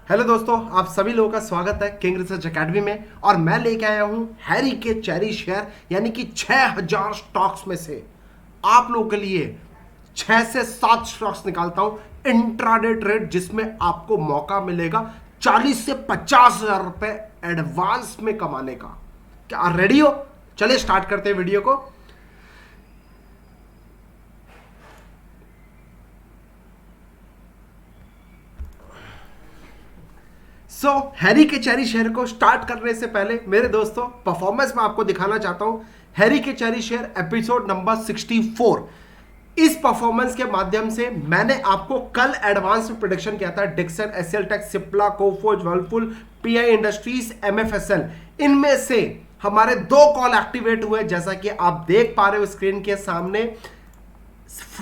Hello दोस्तों, आप सभी लोगों का स्वागत है किंग रिसर्च एकेडमी में। और मैं लेके आया हूं हैरी के चेरी शेयर, यानी कि 6000 स्टॉक्स में से आप लोगों के लिए 6 से 7 स्टॉक्स निकालता हूं इंट्राडे ट्रेड, जिसमें आपको मौका मिलेगा 40 से 50 हजार रुपए एडवांस में कमाने का। क्या रेडी हो? चलिए स्टार्ट करते हैं वीडियो को। हैरी के चेरी शेयर को स्टार्ट करने से पहले मेरे दोस्तों, परफॉर्मेंस में आपको दिखाना चाहता हूं हैरी के चेरी शेयर एपिसोड नंबर 64। इस परफॉर्मेंस के माध्यम से मैंने आपको कल एडवांस में प्रोडिक्शन किया था Dixon, SL Tech, Cipla, Coforge, Whirlpool, PI Industries, MFSL. इनमें से हमारे 2 कॉल एक्टिवेट हुए, जैसा कि आप देख पा रहे हो स्क्रीन के सामने।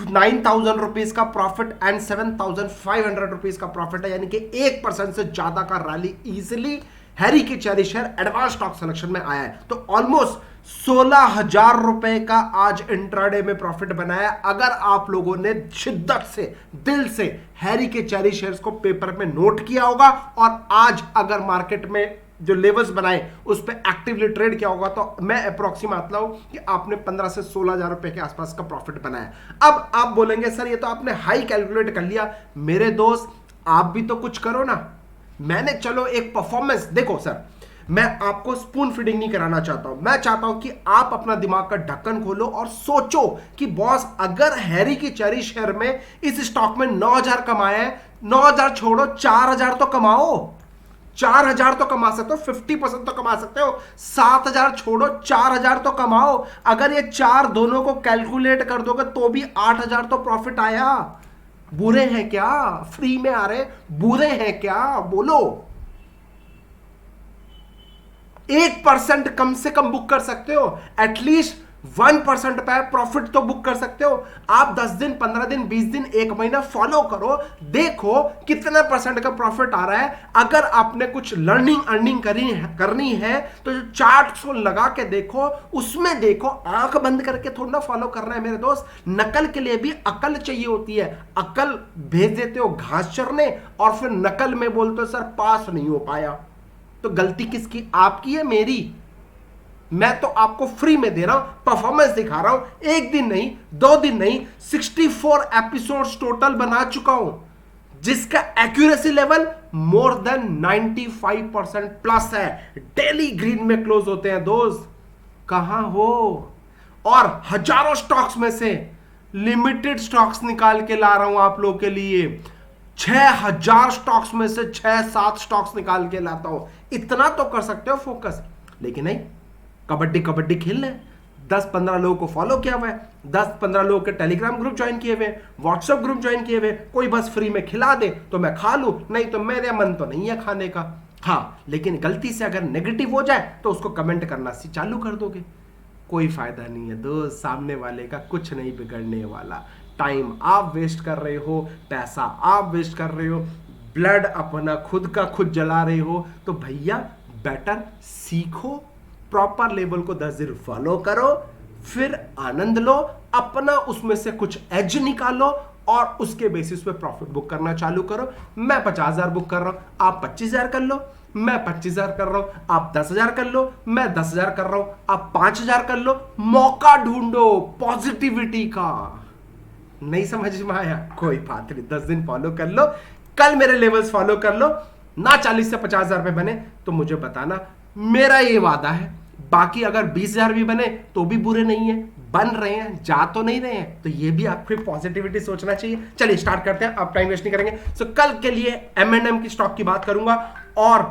9,000 रुपीज का प्रॉफिट एंड 7,500 रुपीज का प्रॉफिट है, यानी कि 1% से ज्यादा का रैली इजिली हैरी के cherry share advance stock selection में आया है। तो ऑलमोस्ट 16,000 रुपए का आज इंट्राडे में प्रॉफिट बनाया। अगर आप लोगों ने शिद्दत से, दिल से हैरी के चेरी शेयर्स को पेपर में नोट किया होगा और आज अगर मार्केट में जो लेवल्स बनाए उस पर एक्टिवली ट्रेड किया होगा, तो मैं अप्रोक्सीमेट लाऊं कि आपने 15 से 16,000 रुपए के आसपास का प्रॉफिट बनाया। अब आप बोलेंगे सर ये तो आपने हाई कैलकुलेट कर लिया। मेरे दोस्त, आप भी तो कुछ करो ना। मैंने चलो एक परफॉर्मेंस देखो सर, मैं आपको स्पून फीडिंग नहीं कराना चाहता हूं। मैं चाहता हूं कि आप अपना दिमाग का ढक्कन खोलो और सोचो कि बॉस, अगर हैरी की चेरी शेयर में इस स्टॉक में 9,000 कमाया है, 9,000 छोड़ो, 4,000 तो कमाओ। 4,000 तो कमा सकते हो, 50% तो कमा सकते हो। 7,000 छोड़ो, 4,000 तो कमाओ। अगर ये 4 दोनों को कैलकुलेट कर दोगे तो भी 8,000 तो प्रॉफिट आया। बुरे हैं क्या? फ्री में आ रहे, बुरे हैं क्या? बोलो। 1% कम से कम बुक कर सकते हो, एटलीस्ट 1% पे प्रॉफिट तो बुक कर सकते हो। आप 10 दिन, 15 दिन, 20 दिन, 1 महीना फॉलो करो, देखो कितना परसेंट का प्रॉफिट आ रहा है। अगर आपने कुछ अर्निंग करनी है तो जो चार्ट को लगा के देखो, उसमें देखो। आंख बंद करके थोड़ा ना फॉलो करना है मेरे दोस्त। नकल के लिए भी अकल चाहिए होती है। अकल भेज देते हो घास चरने और फिर नकल में बोलते हो सर पास नहीं हो पाया। तो गलती किसकी? आपकी है, मेरी? मैं तो आपको फ्री में दे रहा हूं, परफॉर्मेंस दिखा रहा हूं। 1 दिन नहीं, 2 दिन नहीं, 64 एपिसोड्स टोटल बना चुका हूं, जिसका accuracy level more than 95% plus है। डेली ग्रीन में क्लोज होते हैं दोस्त। कहां हो? और हजारों स्टॉक्स में से लिमिटेड स्टॉक्स निकाल के ला रहा हूं आप लोगों के लिए। 6,000 स्टॉक्स में से 6-7 स्टॉक्स निकाल के लाता हूं। इतना तो कर सकते हो फोकस, लेकिन नहीं। कबड्डी खेलना है। 10-15 लोगों को फॉलो किया हुआ है, 10-15 लोगों के टेलीग्राम ग्रुप ज्वाइन किए हुए, व्हाट्सएप ग्रुप ज्वाइन किए हुए। कोई बस फ्री में खिला दे तो मैं खा लूं, नहीं तो मेरे मन तो नहीं है खाने का। हाँ, लेकिन गलती से अगर नेगेटिव हो जाए तो उसको कमेंट करना चालू कर दोगे। कोई फायदा नहीं है दोस्त, सामने वाले का कुछ नहीं बिगड़ने वाला। टाइम आप वेस्ट कर रहे हो, पैसा आप वेस्ट कर रहे हो, ब्लड अपना खुद का खुद जला रहे हो। तो भैया बेटर सीखो, प्रॉपर लेवल को 10 दिन फॉलो करो, फिर आनंद लो, अपना उसमें से कुछ एज निकालो और उसके बेसिस पे प्रॉफिट बुक करना चालू करो। मैं 50,000 बुक कर रहा हूं, आप 25,000 कर लो। मैं 25,000 कर रहा हूं, आप 10,000 कर लो। मैं 10,000 कर रहा हूं, आप 5,000 कर लो। मौका ढूंढो पॉजिटिविटी का। नहीं समझ में आया? कोई बात नहीं, 10 दिन फॉलो कर लो, कल मेरे लेवल्स फॉलो कर लो ना। 40 से 50,000 रुपए बने तो मुझे बताना, मेरा ये वादा है। बाकी अगर 20,000 भी बने तो भी बुरे नहीं है, बन रहे हैं, जा तो नहीं रहे हैं। तो ये भी आपको पॉजिटिविटी सोचना चाहिए। चलिए स्टार्ट करते हैं, आप टाइम वेस्ट नहीं करेंगे। सो कल के लिए M&M की स्टॉक की बात करूंगा और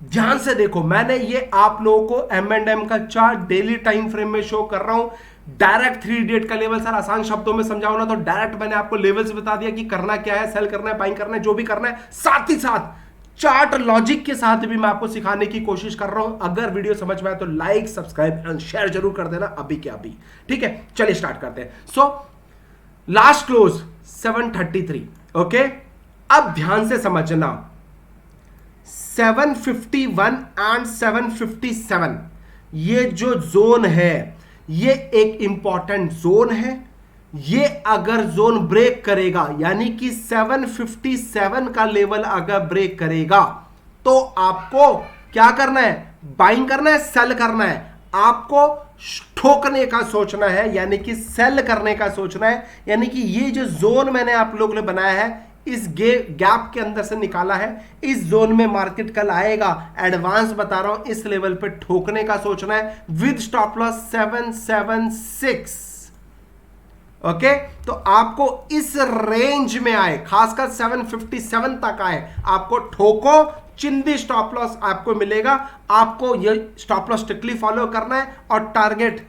ध्यान से देखो, मैंने ये आप लोगों को M&M का चार्ट डेली टाइम फ्रेम में शो कर रहा हूं। डायरेक्ट 3 इडियट का लेवल सर आसान शब्दों में समझाओ ना, तो डायरेक्ट मैंने आपको लेवल्स बता दिया कि करना क्या है, सेल करना है, बाइंग करना है, जो भी करना है। साथ ही साथ चार्ट लॉजिक के साथ भी मैं आपको सिखाने की कोशिश कर रहा हूं। अगर वीडियो समझ में आए तो लाइक, सब्सक्राइब एंड शेयर जरूर कर देना, अभी के अभी। ठीक है, चलिए स्टार्ट करते हैं। So last close 733। ओके, अब ध्यान से समझना, 751 एंड 757 ये जो जोन है, ये एक इंपॉर्टेंट जोन है। ये अगर जोन ब्रेक करेगा, यानी कि 757 का लेवल अगर ब्रेक करेगा, तो आपको क्या करना है? बाइंग करना है, सेल करना है? आपको ठोकने का सोचना है, यानी कि सेल करने का सोचना है। यानी कि ये जो जोन मैंने आप लोगों ने बनाया है, इस गैप के अंदर से निकाला है, इस जोन में मार्केट कल आएगा। एडवांस बता रहा हूं, इस लेवल पे ठोकने का सोचना है विद स्टॉप लॉस 776। ओके, तो आपको इस रेंज में आए, खासकर 757 तक आए, आपको ठोको, चिंदी स्टॉप लॉस आपको मिलेगा। आपको ये स्टॉप लॉस स्ट्रिक्टली फॉलो करना है और टारगेट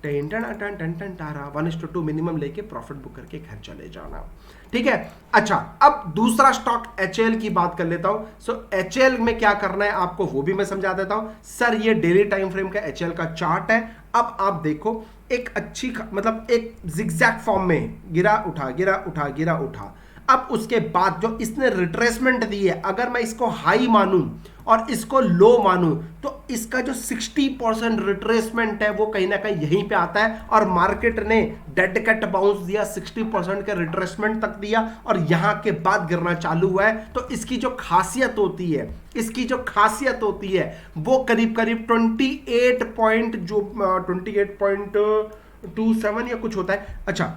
1:2 मिनिमम लेके प्रॉफिट बुक करके घर चले जाना। ठीक है, अच्छा, अब दूसरा स्टॉक HAL की बात कर लेता हूं। सो HAL में क्या करना है आपको, वो भी मैं समझा देता हूं। सर ये डेली टाइम फ्रेम का HAL का चार्ट है। अब आप देखो, एक अच्छी मतलब एक जिगजैग फॉर्म में गिरा उठा, गिरा उठा, गिरा उठा। अब उसके बाद जो इसने रिट्रेसमेंट दी है, अगर मैं इसको हाई मानूं और इसको लो मानूं, तो इसका जो 60% रिट्रेसमेंट है वो कहीं ना कहीं यहीं पे आता है। और मार्केट ने डेड कैट बाउंस दिया, 60% के रिट्रेसमेंट तक दिया और यहां के बाद गिरना चालू हुआ है। तो इसकी जो खासियत होती है, इसकी जो खासियत होती है वो करीब करीब 28.27 या कुछ होता है। अच्छा,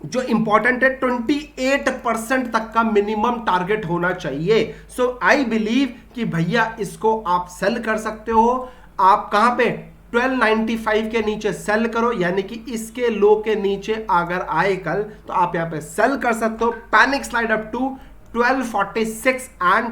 जो इंपॉर्टेंट है 28% तक का मिनिमम टारगेट होना चाहिए। सो आई बिलीव कि भैया इसको आप सेल कर सकते हो। आप कहां पे? 1295 के नीचे सेल करो, यानी कि इसके लो के नीचे अगर आए कल, तो आप यहां पे सेल कर सकते हो। Panic slide up to 1246 and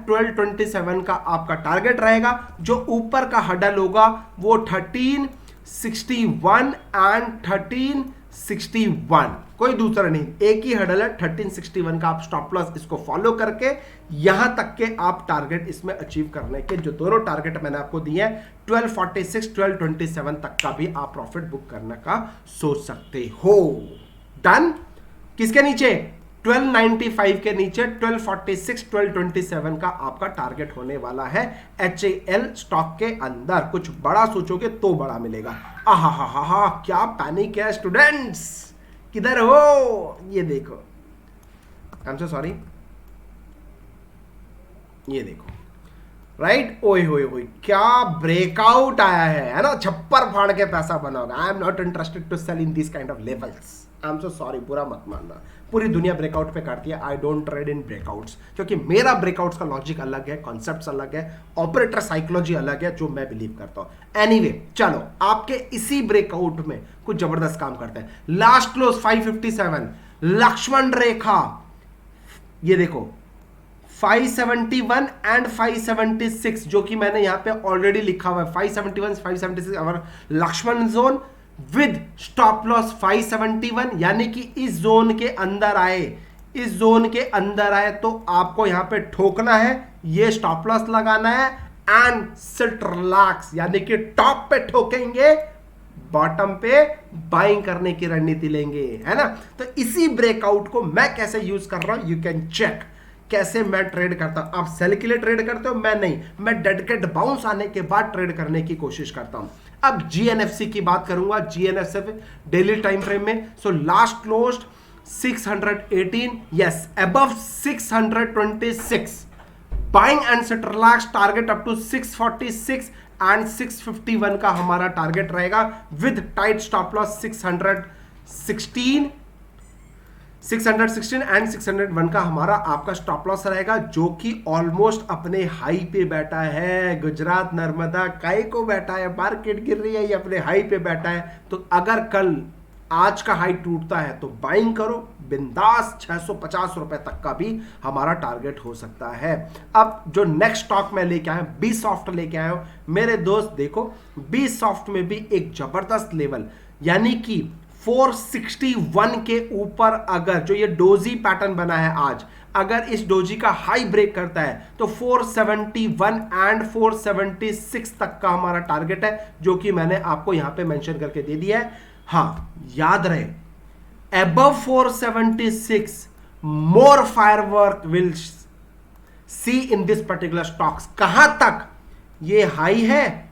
1227 का आपका टारगेट रहेगा। जो ऊपर का हडल होगा वो 1361 एंड 1361, कोई दूसरा नहीं, एक ही हडल है 1361 का। आप स्टॉप लॉस इसको फॉलो करके यहां तक के आप टारगेट इसमें अचीव करने के, जो दोनों टारगेट मैंने आपको दिए हैं 1246 1227 तक का भी आप प्रॉफिट बुक करने का सोच सकते हो। डन? किसके नीचे? 1295 के नीचे 1246 1227 का आपका टारगेट होने वाला है HAL स्टॉक के अंदर। कुछ बड़ा सोचोगे तो बड़ा मिलेगा। आहा हा हा हा, क्या पैनिक है स्टूडेंट्स, किधर हो? ये देखो, आई एम सो सॉरी, ये देखो, राइट? ओए होए होए, क्या ब्रेकआउट आया है ना? छप्पर फाड़ के पैसा बनाओगे। I am not interested to sell in this kind of levels. I am so sorry, बुरा मत मानना। पूरी दुनिया ब्रेकआउट पे काटती है। I don't trade in breakouts, क्योंकि मेरा ब्रेकआउट्स का लॉजिक अलग है, कॉन्सेप्ट्स अलग है, ऑपरेटर साइकोलॉजी अलग है, जो मैं बिलीव करता हूं। एनीवे, चलो आपके इसी ब्रेकआउट में कुछ जबरदस्त काम करते हैं। लास्ट क्लोज 557, लक्ष्मण रेखा, ये देखो 571 एंड 576, जो कि मैंने यहां पे ऑलरेडी लिखा हुआ है। 571 576 और Lakshman zone with stop loss 571, यानी कि इस जोन के अंदर आए, इस जोन के अंदर आए तो आपको यहां पे ठोकना है, ये स्टॉप लॉस लगाना है एंड सिट रिलैक्स, यानी कि टॉप पे ठोकेंगे, बॉटम पे बाइंग करने की रणनीति लेंगे, है ना? तो इसी ब्रेकआउट को मैं कैसे यूज कर रहा हूं, यू कैन चेक कैसे मैं ट्रेड करता हूं। आप सेल के लिए ट्रेड करते हो, मैं नहीं, मैं डेडिकेट बाउंस आने के बाद ट्रेड करने की कोशिश करता हूं। अब GNFC की बात करूंगा, GNFC डेली टाइम फ्रेम में। So last closed 618, yes, above 626, buying and set relax, target up to 646 and 651 का हमारा टारगेट रहेगा with tight stop loss 616 and 601 का हमारा आपका स्टॉप लॉस रहेगा, जो कि ऑलमोस्ट अपने हाई पे बैठा है। गुजरात नर्मदा काय को बैठा है, मार्केट गिर रही है, ये अपने हाई पे बैठा है। तो अगर कल आज का हाई टूटता है तो बाइंग करो बिंदास, 650 रुपए तक का भी हमारा टारगेट हो सकता है। अब जो नेक्स्ट स्टॉक मैं लेके आया, बी सॉफ्ट लेके आया हूं मेरे दोस्त। देखो, बी सॉफ्ट में भी एक जबरदस्त लेवल, यानी कि 461 के ऊपर अगर जो ये डोजी पैटर्न बना है आज, अगर इस डोजी का हाई ब्रेक करता है तो 471 एंड 476 तक का हमारा टारगेट है, जो कि मैंने आपको यहां पे मेंशन करके दे दिया है। हाँ, याद रहे, above 476 more firework will see in this particular stocks। कहां तक? ये हाई है,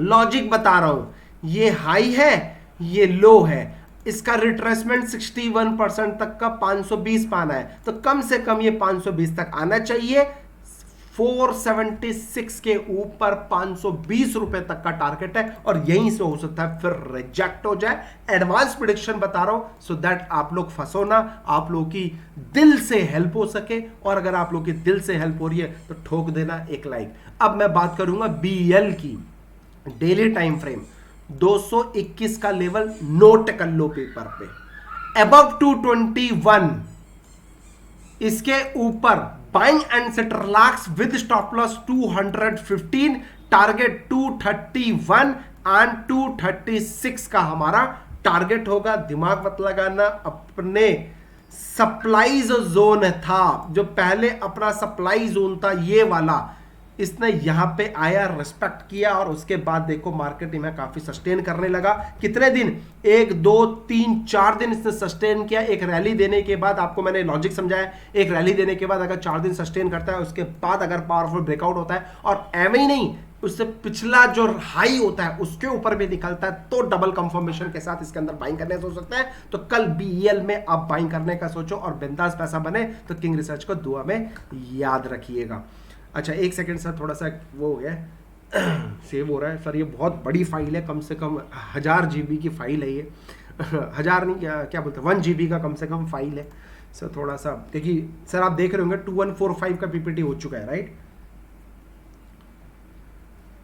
लॉजिक बता रहा हूं, ये हाई है, ये लो है, इसका रिट्रेसमेंट 61% तक का 520 पाना है, तो कम से कम ये 520 तक आना चाहिए। 476 के ऊपर 520 रुपए तक का टारगेट है, और यहीं से हो सकता है फिर रिजेक्ट हो जाए। एडवांस प्रेडिक्शन बता रहा हूं सो दैट आप लोग फंसो ना, आप लोगों की दिल से हेल्प हो सके, और अगर आप लोगों की दिल से हेल्प हो रही है तो ठोक देना एक लाइक। अब मैं बात करूंगा बीएल की। डेली टाइम फ्रेम 221 का लेवल नोट कर लो पेपर पे, अबव 221, इसके ऊपर buying and set relax with stop loss 215, target 231 and 236 का हमारा टारगेट होगा। दिमाग मत लगाना, अपने सप्लाई जोन था, जो पहले अपना सप्लाई जोन था ये वाला, इसने यहां पे आया, रिस्पेक्ट किया, और उसके बाद देखो मार्केट में काफी सस्टेन करने लगा। कितने दिन, 1 2 3 4 दिन इसने सस्टेन किया। एक रैली देने के बाद, आपको मैंने लॉजिक समझाया, एक रैली देने के बाद अगर 4 दिन सस्टेन करता है, उसके बाद अगर पावरफुल ब्रेकआउट होता है, और एवं ही नहीं, उससे पिछला जो हाई होता है उसके ऊपर भी निकलता है, तो डबल कंफर्मेशन के साथ इसके अंदर बाइंग करने सोच सकता है। तो कल बीईएल में आप बाइंग करने का सोचो, और बिंदास पैसा बने तो किंग रिसर्च को दुआ में याद रखिएगा। अच्छा एक सेकंड सर, थोड़ा सा वो हो गया सेव हो रहा है सर, ये बहुत बड़ी फाइल है, कम से कम 1000 GB की फाइल है ये 1000 नहीं, क्या बोलते हैं, 1 GB का कम से कम फाइल है सर। थोड़ा सा क्योंकि सर आप देख रहे होंगे 2145 का पीपीटी हो चुका है, राइट।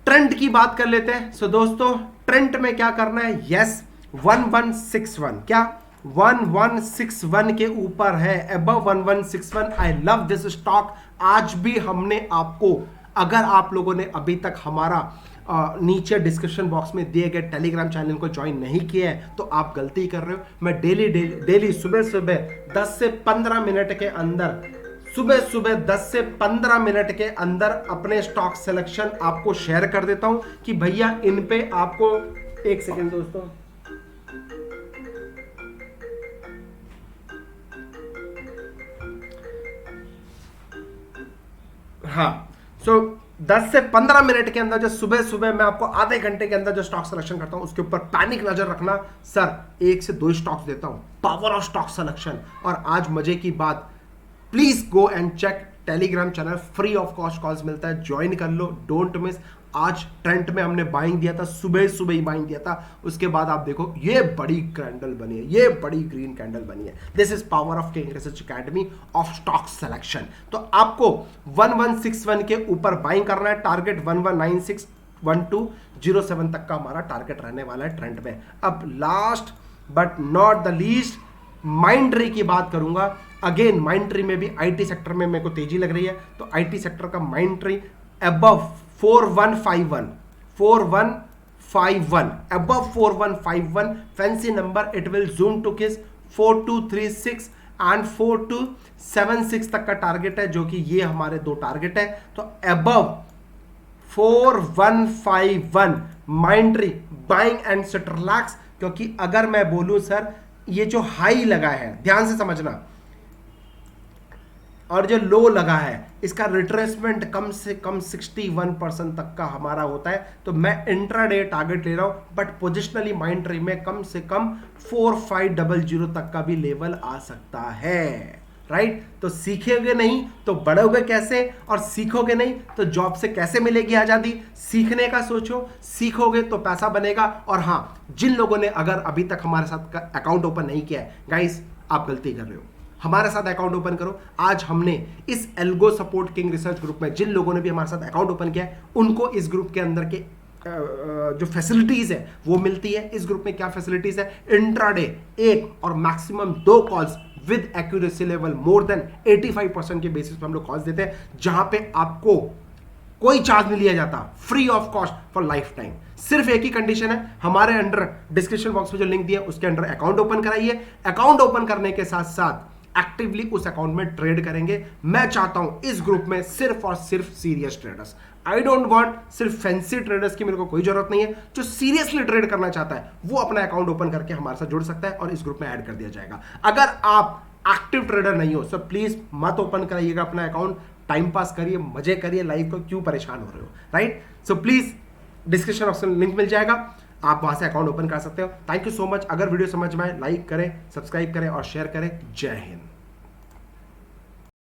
ट्रेंड की बात कर लेते हैं। सो दोस्तों ट्रेंड में क्या करना है, यस 1161, क्या 1161 के ऊपर है, above 1161। I love this stock. आज भी हमने आपको, अगर आप लोगों ने अभी तक हमारा नीचे डिस्क्रिप्शन बॉक्स में दिए गए टेलीग्राम चैनल को ज्वाइन नहीं किया है तो आप गलती कर रहे हो। मैं डेली सुबह सुबह 10 से 15 मिनट के अंदर, सुबह सुबह 10 से 15 मिनट के अंदर अपने स्टॉक सिलेक्शन आपको शेयर कर देता हूं कि भैया इन पे आपको, एक सेकेंड दोस्तों, हाँ, सो 10 से 15 मिनट के अंदर जो सुबह सुबह मैं आपको आधे घंटे के अंदर जो स्टॉक सिलेक्शन करता हूं उसके ऊपर पैनिक नजर रखना। सर 1 से 2 स्टॉक्स देता हूं, पावर ऑफ स्टॉक सिलेक्शन। और आज मजे की बात, please go and check Telegram channel, free of cost calls मिलता है, ज्वाइन कर लो, डोंट मिस। आज ट्रेंड में हमने बाइंग दिया था, सुबह सुबह ही बाइंग दिया था, उसके बाद आप देखो ये बड़ी कैंडल बनी है, ये बड़ी ग्रीन कैंडल बनी है। This is power of king research academy of stock selection. तो आपको 1161 के ऊपर बाइंग करना है, टारगेट 1196 1207 तक का हमारा टारगेट रहने वाला है ट्रेंड में। अब last but not the least Mindtree की बात करूंगा। अगेन माइंड्री में भी आईटी सेक्टर में मेरे को तेजी लग रही है, तो आईटी सेक्टर का Mindtree above 4151 above 4151 fancy number, it will zoom to किस 4236 एंड 4276 तक का टारगेट है, जो कि ये हमारे 2 टारगेट है। तो above 4151 Mindtree buying and set relax. क्योंकि अगर मैं बोलूं सर ये जो हाई लगा है, ध्यान से समझना, और जो लो लगा है, इसका रिट्रेसमेंट कम से कम 61% तक का हमारा होता है। तो मैं इंट्राडे टारगेट ले रहा हूं, बट पोजिशनली माइंड्री में कम से कम 4500 तक का भी लेवल आ सकता है, राइट। तो सीखोगे नहीं तो बढ़ोगे कैसे, और सीखोगे नहीं तो जॉब से कैसे मिलेगी आजादी। सीखने का सोचो, सीखोगे तो पैसा बनेगा। और हाँ, जिन लोगों ने अगर अभी तक हमारे साथ अकाउंट ओपन नहीं किया है, गाइस आप गलती कर रहे हो, हमारे साथ अकाउंट ओपन करो। आज हमने इस algo support king research group में जिन लोगों ने भी हमारे साथ अकाउंट ओपन किया है, उनको इस ग्रुप के अंदर के जो फैसिलिटीज है वो मिलती है। इस ग्रुप में क्या फैसिलिटीज है, इंट्राडे 1 और maximum 2 calls with accuracy level more than 85% के बेसिस पे हम लोग कॉल्स देते हैं, जहां पे आपको कोई चार्ज नहीं लिया जाता, free of cost for life time. सिर्फ एक ही कंडीशन है, हमारे अंडर डिस्क्रिप्शन बॉक्स में जो लिंक दिया उसके अंडर अकाउंट ओपन कराइए। अकाउंट ओपन करने के साथ साथ एक्टिवली उस अकाउंट में ट्रेड करेंगे। मैं चाहता हूं इस ग्रुप में सिर्फ और सिर्फ serious traders. I don't want सिर्फ फैंसी ट्रेडर्स की, मेरे को कोई जरूरत नहीं है। जो सीरियसली ट्रेड करना चाहता है वो अपना अकाउंट ओपन करके हमारे साथ जुड़ सकता है और इस ग्रुप में ऐड कर दिया जाएगा। अगर आप एक्टिव ट्रेडर नहीं हो, सो प्लीज मत ओपन कराइएगा अपना अकाउंट, टाइम पास करिए, मजे करिए, लाइफ को क्यों परेशान हो रहे हो, right. So please description option link मिल जाएगा। आप वहां से अकाउंट ओपन कर सकते हो। Thank you so much. अगर वीडियो समझ में आए लाइक करें, सब्सक्राइब करें और शेयर करें। जय हिंद।